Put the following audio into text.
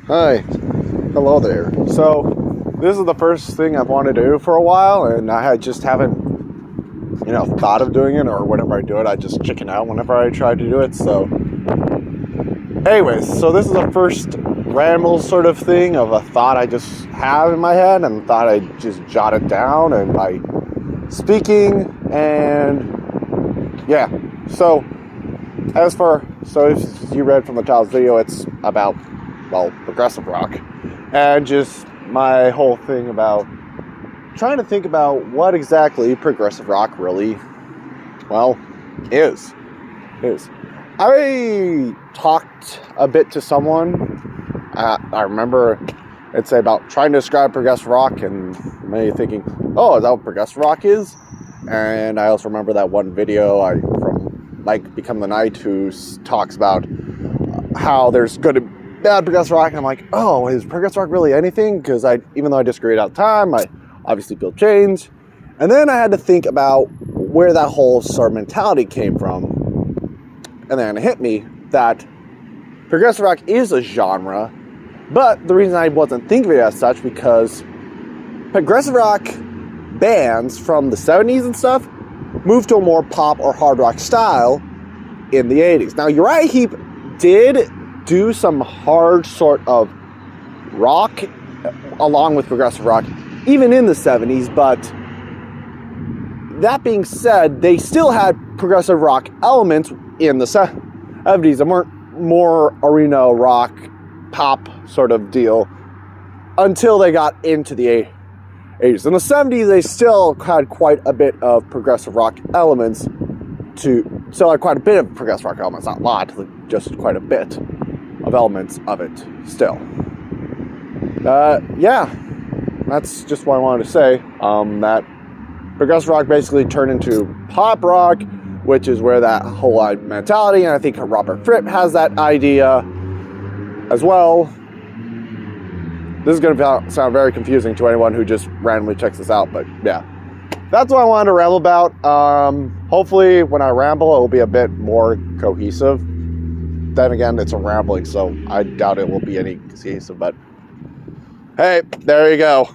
Hi. Hello there. So, this is the first thing I've wanted to do for a while, and I just haven't, thought of doing it, or whenever I do it, I just chicken out whenever I try to do it. So, anyways, so this is the first ramble sort of thing of a thought I just have in my head, and thought I'd just jot it down and by speaking, and yeah. So, if you read from the child's video, it's about, progressive rock. And just my whole thing about trying to think about what exactly progressive rock really, is. I talked a bit to someone, I remember it'd say about trying to describe progressive rock, and me thinking, oh, is that what progressive rock is? And I also remember that one video from Mike Become the Night, who talks about how there's good and bad progressive rock, and I'm like, oh, is progressive rock really anything? Because even though I disagreed at the time, I obviously feel change. And then I had to think about where that whole sort of mentality came from. And then it hit me that progressive rock is a genre, but the reason I wasn't thinking of it as such, because progressive rock bands from the 70s and stuff moved to a more pop or hard rock style in the 80s. Now, Uriah Heep did do some hard sort of rock along with progressive rock even in the 70s, but that being said, they still had progressive rock elements in the 70s and weren't more arena rock pop sort of deal until they got into the 80s. In the 70s, they still had quite a bit of progressive rock elements quite a bit of progressive rock elements, not a lot, just quite a bit of elements of it still. That's just what I wanted to say. That progressive rock basically turned into pop rock, which is where that whole mentality, and I think Robert Fripp has that idea as well. This is going to sound very confusing to anyone who just randomly checks this out, but yeah. That's what I wanted to ramble about. Hopefully, when I ramble, it will be a bit more cohesive. Then again, it's a rambling, so I doubt it will be any cohesive, but hey, there you go.